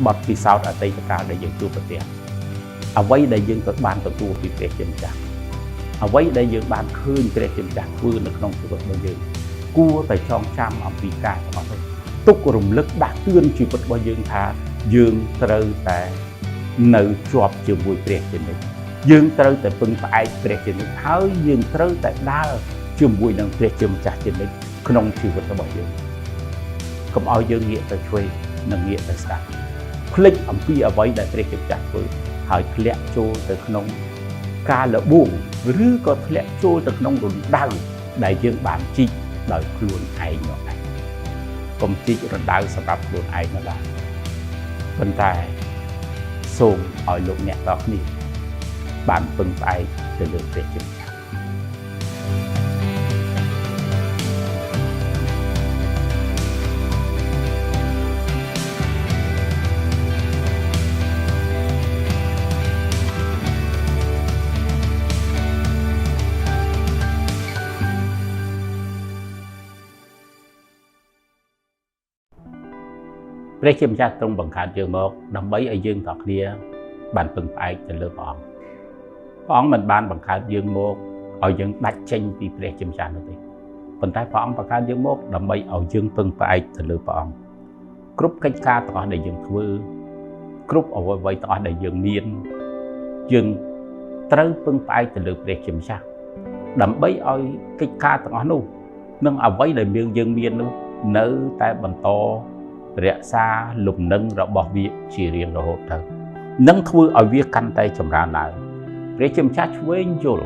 บทพิสาวอัตยการได้ยังจูปเตียเอาไว้ได้ยังตัวบ้านตัวตัวพิเศษจำจักเอาไว้ได้ยังบ้านคืนเกรดจำจักฟื้นในขนมชีวิตบางยังกู้แต่ช่องจำเอาปีกาต่อไปตุกรุมลึกดักเตือนชีวิตบางยังท่ายังเตอแต่เนื้อจอบจีบวยเกรดจำนี้ยังเตอแต่ปึงไปเกรดจำนี้เท้ายังเตอแต่ดาวจีบวยนังเกรดจำจักจำนี้ขนมชีวิตบางยังก็เอายังเงี้ยแต่ช่วยนังเงี้ยแต่สักพลิกอัมพีเอาไว้ได้เกรดจำจักฟื้นหายเละโจแต่ขนมกาละบุ้งหรือก็เละโจแต่ขนมรุนดาวได้ยังบานจิโดยครูนไอหน่อยกรมจิรุนดาวสำหรับครูนไอนั่นแหละคนไทยส่งเอาลูกเนี่ยตอนนี้บานปึงไปจะเลือกเปลี่ยนจุดเรื่องที่มันจะตรงบังคับเยอะมากนำไปไอ้ยืนต่อเนี้ยบานปึงไปจะเลือกป้องมันบานบังคับยืนมากเอายืนดัดเช่นปีเรื่องที่มันจะนั่นเองคนไทยป้องบังคับยืนมากนำไปเอายืนปึงไปจะเลือกป้องกรุ๊ปกิจการต่อได้ยืนคือกรุ๊ปเอาไว้ต่อได้ยืนเนียนยืนเติมปึงไปจะเลือกเรื่องที่มันจะนำไปเอากิจการต่อนู้นนั่งเอาไว้ได้ยืนยืนเนียนนู้นเนื้อแต่บรรโตเรียซาหลุมนึ่งเราบอกวิจีเรียงเราหดเถอะนึ่งคือเอาวิกันไตจำราหน่อยเรื่องจำชัดเว้นจุล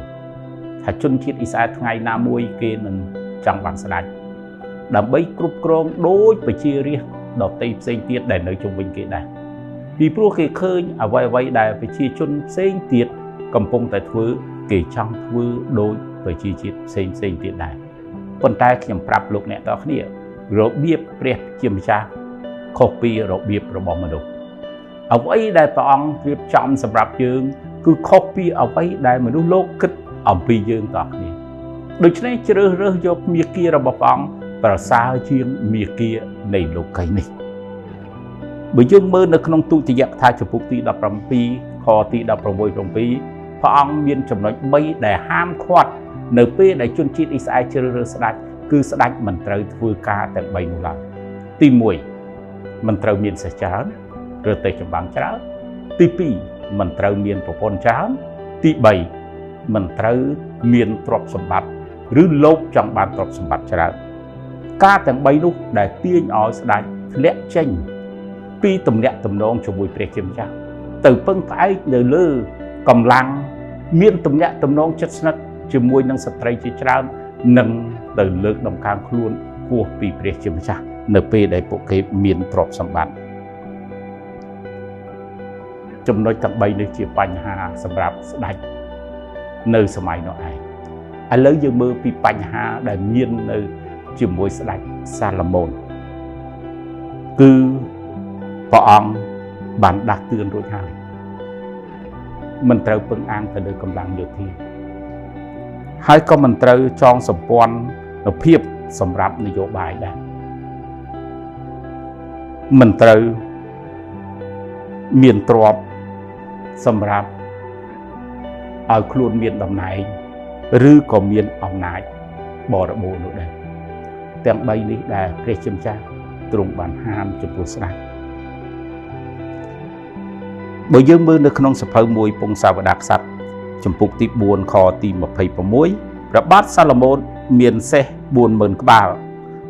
ถ้าจนคิดอิสระไงน้ำมวยเกนึงจังหวัดสระดำใบกรุบกรองโดยไปจีเรียงดอกตีเส้นเตียดได้ในจงวิญเกได้ปีพวกเคยเอาไว้ได้ไปจีจนเส้นเตียดกำปงแต่ถือเกจังถือโดยไปจีจิตเส้นเตียดได้คนใต้ขยำปรับลูกเนี่ยต่อเนี้ยเราเบียบเปรียบจำชัดคอปีเราเบียบระบบมนุษย์เอาไว้ได้ปองเรียบจำสำหรับยืนคือคอปีเอาไว้ได้มนุษย์โลกคิดเอาปียืนต่อนี้โดยเฉพาะจะเรื่องยกมีเกียร์ระบบปองประสาเชียงมีเกียร์ในโลกนี้บุญยืนมือในขนมตุจิยะทายจุปุตีดับปรำปีคอตีดับประมวยปรำปีปองมีจำนวนใบได้ห้ามขวดในปีได้จนจิตอิสไอเจริญสดายคือสดายมันเตยฟื้นกาแต่ใบนุ่งลายตีมวยมันเติมเมียนเสียจานเรือเตะจำบังจานที่ปีมันเติมเมียนประพนจานที่ใบมันเติมเมียนตรบสมบัติหรือโลกจังบานตรบสมบัติจานกาแต่ใบนุกได้เตี้ยอ้อยสดายเละเช่นปีตุ่มเละตุ่มน้องชมบุยเปรียบเทียมจ้าตื่นเพิ่งไปเดือดลือกำลังเมียนตุ่มเละตุ่มน้องชัดนัดชมบุยนังสตรีจีจานนังตื่นเลิกดำการคล้วนพวกปีเปรียบเทียมจ้าในปีใดพวกเขามีตรบสมบัติจำนวนตั้งใบในจีปัญหาสำหรับสดายในสมัยนั้นไอ้เรื่องยังมือปีปัญหาได้มีในจีมวยสดายซาลามอนคือพระองค์บันดักเตือนโดยง่ายมันเติมเปิงอ่างแต่โดยกำลังอยู่ที่ให้ก็มันเติมจองสมปอนเพียบสำหรับนโยบายได้มันเติมเมียนตรอบสำหรับเอาครูนเมียนดำไหนหรือก็เมียนเอาไหนบอระโบนได้แต่ใบนี้ได้เปรียบเทียบจ้าตรงบานห้ามจุดปุสได้โดยยืมมือในขนมสะเพอมวยปงสาวดักสัตว์จมปุกตีบวนคอตีมาเพย์ประมวยระบาดซาลามอนเมียนเซบวนเหมือนกบาล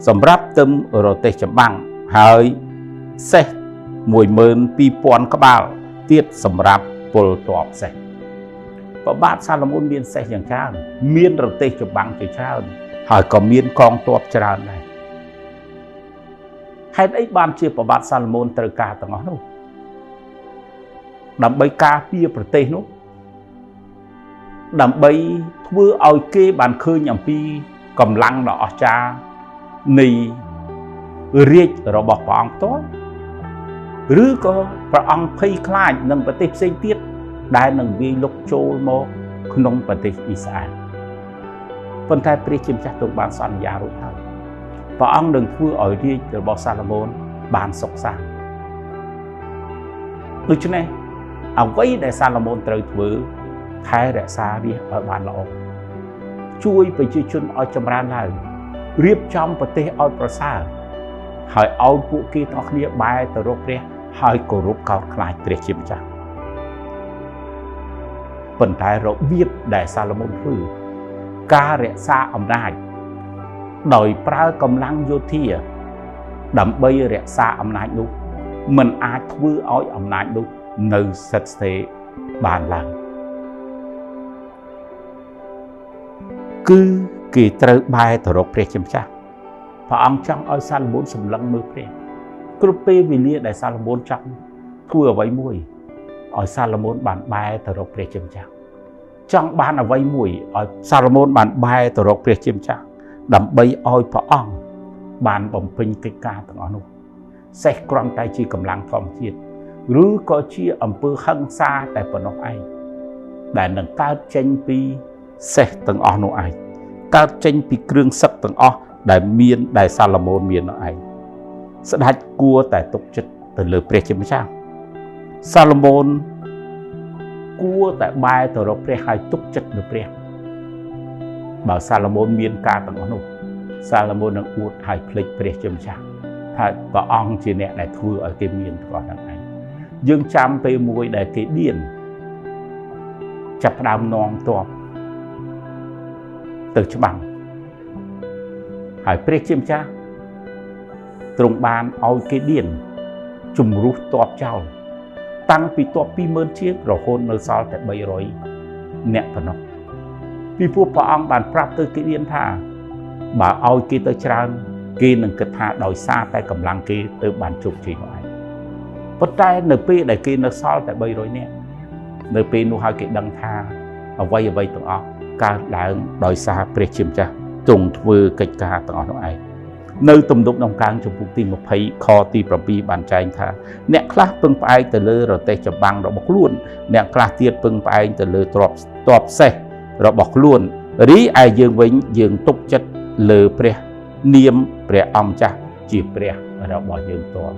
สำหรับเติมโรเตจบังหายเซมวยเมินปีปอนกบาลเทียดสำหรับปลตอบเซระบาดซาลามอนเมียนเซอย่างเช้าเมียนโรเตจบังอย่างเช้าหายก็เมียนกองตอบจราได้ให้ได้บานเชียประบาดซาลามอนตระกาต่างนู้ดำใบกาเปียประเทศนู้ดำใบทั่วเอาเก็บบานเคยอย่างปีกำลังดอกจาในเรียกระบบปองต้นหรือก็ประอังเพย์คลายหนึ่งประเทศเซนเตียดได้หนึ่งวีลกโจโมขนมประเทศอิสราเอลคนไทยเปรียบเทียบจากตรงบานสัญญารุ่งเรืองประอังหนึ่งทั่วเอาเรียกระบบซาลามอนบานสกสาร ដូច្នេះអ្វីដែលសាឡូមោនត្រូវធ្វើថែរក្សារាជឲ្យបានល្អជួយប្រជាជនឲ្យចម្រើនឡើងរៀបចំប្រទេសឲ្យប្រសើរហើយឲ្យពួកគេទាំងគ្នាបែរទៅរកព្រះហើយគោរពកោតខ្លាចព្រះជាម្ចាស់ប៉ុន្តែរបៀបដែលសាឡូមោនធ្វើការរក្សាអំណាចដោយប្រើកម្លាំងយោធាដើម្បីរក្សាអំណាចនោះមិនអាចធ្វើឲ្យអំណាចនោះនៅស្ថិតស្ថេរបានឡើយគឺគេត្រូវបែរទៅរកព្រះជាម្ចាស់ព្រះអង្គចង់ឲ្យសាឡូមោនសម្លឹងមើលព្រះគ្រប់ពេលវេលាដែលសាឡូមោនចង់ធ្វើអ្វីមួយឲ្យសាឡូមោនបានបែរទៅរកព្រះជាម្ចាស់ចង់បានអ្វីមួយឲ្យសាឡូមោនបានបែរទៅរកព្រះជាម្ចាស់ដើម្បីឲ្យព្រះអង្គបានបំពេញកិច្ចការទាំងអស់នោះសេះគ្រាន់តែជាកម្លាំងធម្មជាតិឬក៏ជាអំពើហិង្សាតែប៉ុណ្ណោះឯងដែលនឹងកើតចេញពីសេះទាំងអស់នោះឯងកើតចេញពីគ្រឿងសឹកទាំងអស់ដែលសាឡូមោនមាននោះឯងស្ដេចគួរតែទុកចិត្តទៅលើព្រះជាម្ចាស់សាឡូមោនគួរតែបែរទៅរកព្រះហើយទុកចិត្តលើព្រះបើសាឡូមោនមានការទាំងអស់នោះសាឡូមោននឹងអួតហើយភ្លេចព្រះជាម្ចាស់ថាព្រះអង្គជាអ្នកដែលធ្វើឲ្យគេមានទាំងអស់ហ្នឹងឯងយើងចាំពេលមួយដែលគេឌៀនចាប់ផ្ដើមនាំទ័ពទៅច្បាំងហើយព្រះជាម្ចាស់ទ្រង់បានឲ្យគេឌៀនជំរុះទ័ពចោលតាំងពីទ័ព 20000 ជាងរហូតនៅសល់តែ300អ្នកប៉ុណ្ណោះពីព្រោះព្រះអង្គបានប្រាប់ទៅគេឌៀនថាបើឲ្យគេទៅច្រើនគេនឹងគិតថាដោយសារតែកម្លាំងគេទៅបានជោគជ័យនោះឯងប៉ុន្តែនៅពេលដែលគេនៅសល់តែ300នាក់នៅពេលនោះហើយគេដឹងថាអ្វីទាំងអស់កើតឡើងដោយសារព្រះជាម្ចាស់ទ្រង់ធ្វើកិច្ចការទាំងអស់នោះឯងនៅទំនុកដំកើងចំពុកទី20ខទី7បានចែងថាអ្នកខ្លះពឹងផ្អែកទៅលើរទេះចម្បាំងរបស់ខ្លួនអ្នកខ្លះទៀតពឹងផ្អែកទៅលើទ្រព្យសេះរបស់ខ្លួនរីឯយើងវិញយើងទុកចិត្តលើព្រះនាមព្រះអង្គចាស់ជាព្រះរបស់យើងផ្ទាល់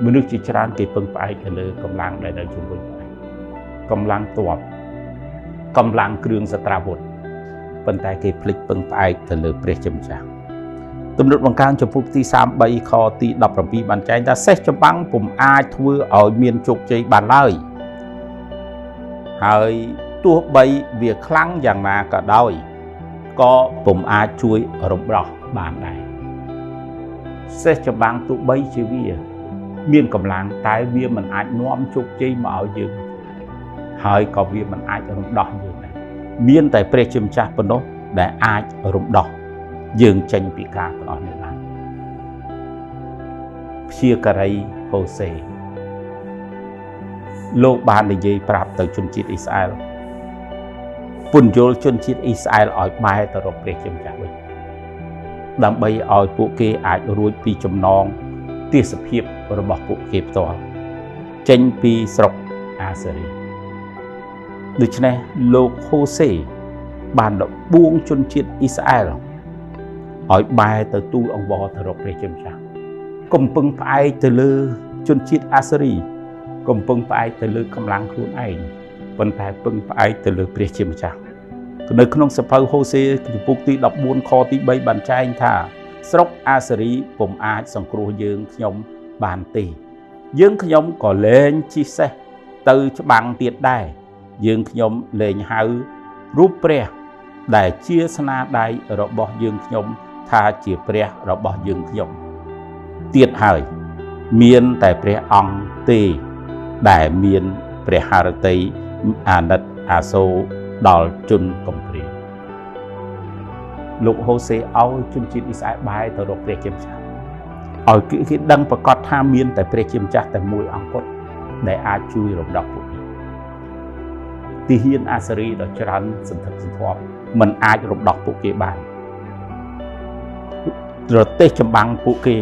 មនុស្សជាច្រើនគេពឹងផ្អែកទៅលើកម្លាំងដែលនៅជុំវិញកម្លាំងទ័ពកម្លាំងគ្រឿងសត្រាវុធប៉ុន្តែគេភ្លេចពឹងផ្អែកទៅលើព្រះជាម្ចាស់ទំនុកបង្កើងចំពុកទី33ខទី17បានចែងថាសេះចម្បាំងពុំអាចធ្វើឲ្យមានជោគជ័យបានឡើយហើយទោះបីវាខ្លាំងយ៉ាងណាក៏ដោយក៏ពុំអាចជួយរំដោះបានដែរសេះចម្បាំងទោះបីជាវាមានកម្លាំងតែវាមិនអាចនាំជោគជ័យមកឲ្យយើងហើយក៏វាមិនអាចរំដោះយើងដែរមានតែព្រះជាម្ចាស់ប៉ុណ្ណោះដែលអាចរំដោះយើងចេញពីការទាំងអស់នេះបានព្យាការីហូសេលោកបាននិយាយប្រាប់ទៅជនជាតិអ៊ីស្រាអែលពន្យល់ជនជាតិអ៊ីស្រាអែលឲ្យបែរទៅរកព្រះជាម្ចាស់វិញដើម្បីឲ្យពួកគេអាចរួចពីចំណងទេសភាពរបស់ពួកគេផ្ទាល់ចេញពីស្រុកអាសេរីដូច្នេះលោកហូសេបានលបួងជនជាតិអ៊ីស្រាអែលឲ្យបែរទៅទូលអង្វរទៅរកព្រះជាម្ចាស់កុំពឹងផ្អែកទៅលើជនជាតិអាសេរីកុំពឹងផ្អែកទៅលើកម្លាំងខ្លួនឯងប៉ុន្តែពឹងផ្អែកទៅលើព្រះជាម្ចាស់នៅក្នុងសភៅហូសេចំពុកទី14ខទី3បានចែងថាស្រុកអាសេរីពុំអាចសង្គ្រោះយើងខ្ញុំបានទេយើងខ្ញុំក៏លែងជិះសេះទៅច្បាំងទៀតដែរយើងខ្ញុំលែងហៅរូបព្រះដែលជាស្នាដៃរបស់យើងខ្ញុំថាជាព្រះរបស់យើងខ្ញុំទៀតហើយមានតែព្រះអង្គទេដែលមានព្រះハរតីអាណិតអាសូរដល់ជនកំព្រាលោកហូសេឲ្យជនជាតិអ៊ីស្រាអែលបែរទៅរកព្រះជាម្ចាស់ឲ្យគេដឹងប្រកាសថាមានតែព្រះជាម្ចាស់តែមួយអង្គគត់ដែលអាចជួយរំដោះពួកគេទាហានអាសេរីដ៏ច្រើនសន្ធឹកសន្ធាប់មិនអាចរំដោះពួកគេបានរទេះចម្បាំងពួកគេ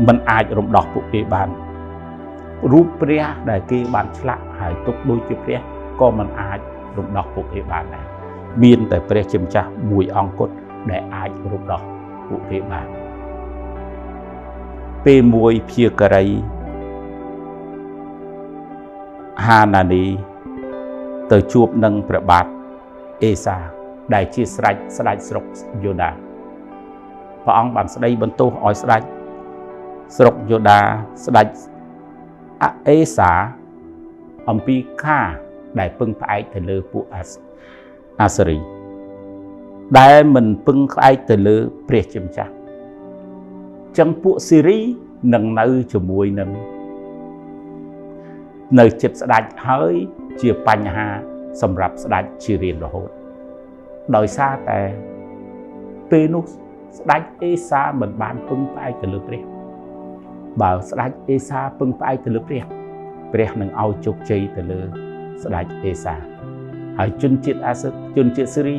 មិនអាចរំដោះពួកគេបានរូបព្រះដែលគេបានឆ្លាក់ហើយទុកដូចជាព្រះក៏មិនអាចរំដោះពួកគេបានដែរមានតែព្រះជាម្ចាស់មួយអង្គគត់ដែលអាចរំដោះពួកគេបានពេលមួយព្យាការី ហាណានីទៅជួបនឹងព្រះបាទអេសាដែលជាស្ដេចស្រុកយូដាព្រះអង្គបានស្ដីបន្ទោសឲ្យស្ដេចស្រុកយូដាស្ដេចអេសាអំពីការដែលពឹងផ្អែកទៅលើពួកអាសេរីដែលមិនពឹងផ្អែកទៅលើព្រះជាម្ចាស់ចឹងពួកសេរីនឹងនៅជាមួយនឹងនៅចិត្តស្ដេចហើយជាបញ្ហាសម្រាប់ស្ដេចជារៀងរហូតដោយសារតែពេលនោះស្ដេចអេសាមិនបានពឹងផ្អែកទៅលើព្រះបើស្ដេចអេសាពឹងផ្អែកទៅលើព្រះនឹងឲ្យជោគជ័យទៅលើស្ដេចអេសាហើយជនជាតិសេរី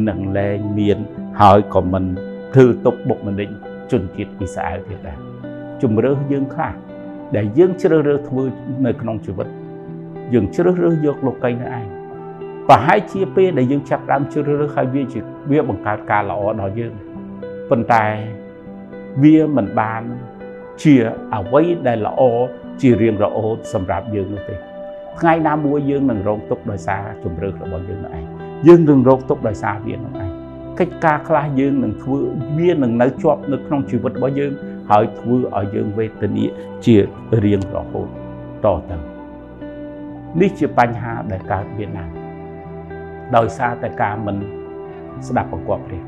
នឹងលែងមានហើយក៏មិនធ្វើទុកបុកម្នេញជនជាតិអ៊ីស្រាអែលទៀតដែរជំរឿសយើងខ្លះដែលយើងជ្រើសរើសធ្វើនៅក្នុងជីវិតយើងជ្រើសរើសយកលោកីនៅឯងប្រហែលជាពេលដែលយើងចាប់ផ្ដើមជ្រើសរើសហើយវាបង្កើតការល្អដល់យើងប៉ុន្តែវាមិនបានជាអ្វីដែលល្អជារៀងរហូតសម្រាប់យើងនោះទេថ្ងៃណាមួយយើងនឹងរងទុក្ខដោយសារជំរឿសរបស់យើងនោះឯងយើងនឹងរងទុក្ខដោយសារវានោះឯងកិច្ចការខ្លះយើងនឹងធ្វើវានឹងនៅជាប់នៅក្នុងជីវិតរបស់យើងហើយធ្វើឲ្យយើងវេទនាជារៀងរហូតតទៅនេះជាបញ្ហាដែលកើតមានឡើងដោយសារតែការមិនស្ដាប់បង្គាប់ព្រះ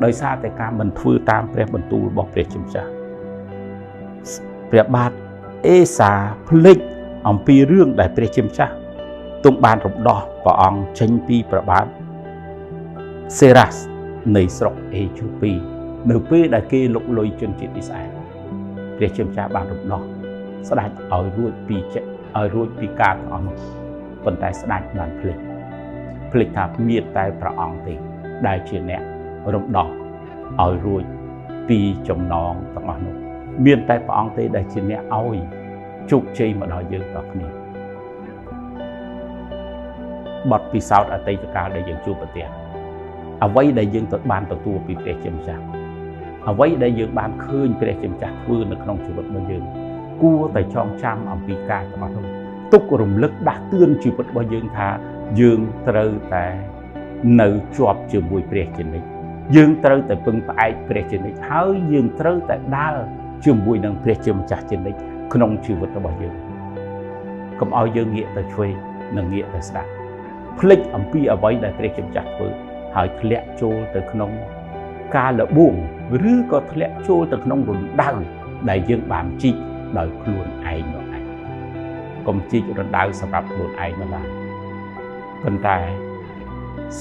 ដោយសារតែការមិនធ្វើតាមព្រះបន្ទូលរបស់ព្រះជាម្ចាស់ព្រះបាទអេសាភ្លេចអំពីរឿងដែលព្រះជាម្ចាស់ទ្រង់បានរំដោះព្រះអង្គចេញពីព្រះបាទសេរ៉ាសនៃស្រុកអេជូពីនៅពេលដែលគេលុកលុយជនជាតិអ៊ីស្រាអែលព្រះជាម្ចាស់បានរំដោះស្ដេចឲ្យរួចពីការទាំងអស់នោះប៉ុន្តែស្ដេចបានភ្លេចថាមានតែព្រះអង្គទេដែលជាអ្នករំដោះឲ្យរួចពីចំណងទាំងអស់នោះមានតែព្រះអង្គទេដែលជាអ្នកឲ្យជោគជ័យមកដល់យើងទាំងគ្នាបទពិសោធន៍អតីតកាលដែលយើងជួបប្រទះអ្វីដែលយើងបានទទួលពីព្រះជាម្ចាស់អ្វីដែលយើងបានឃើញព្រះជាម្ចាស់ធ្វើនៅក្នុងជីវិតរបស់យើងគួរតែចងចាំអំពីការទាំងអស់នោះទុករំលឹកដាស់តឿនជីវិតរបស់យើងថាយើងត្រូវតែនៅជាប់ជាមួយព្រះជានិច្ចយើងត្រូវតែពឹងផ្អែកព្រះជានិច្ចហើយយើងត្រូវតែដើរជាមួយនឹងព្រះជាម្ចាស់ជានិច្ចក្នុងជីវិតរបស់យើងកុំឲ្យយើងងាកទៅឆ្វេងនិងងាកទៅស្ដាំភ្លេចអំពីអ្វីដែលព្រះជាម្ចាស់ធ្វើហើយធ្លាក់ចូលទៅក្នុងការលបួងឬក៏ធ្លាក់ចូលទៅក្នុងរណ្ដៅដែលយើងបានជីកដោយខ្លួនឯងនោះឯងកុំជីករណ្ដៅសម្រាប់ខ្លួនឯងនោះឡើយប៉ុន្តែ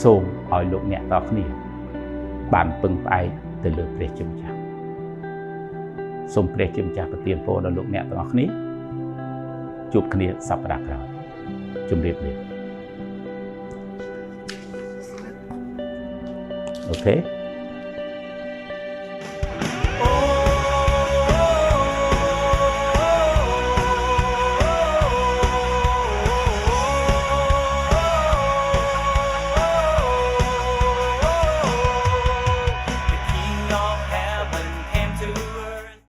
សូមឲ្យលោកអ្នកតគ្នាបានពឹងផ្អែកទៅលើព្រះជាម្ចាស់សូមព្រះជាម្ចាស់ប្រទានពរដល់លោកអ្នកទាំងអស់គ្នាជួបគ្នាសប្តាហ៍ក្រោយជម្រាបលាអូខេ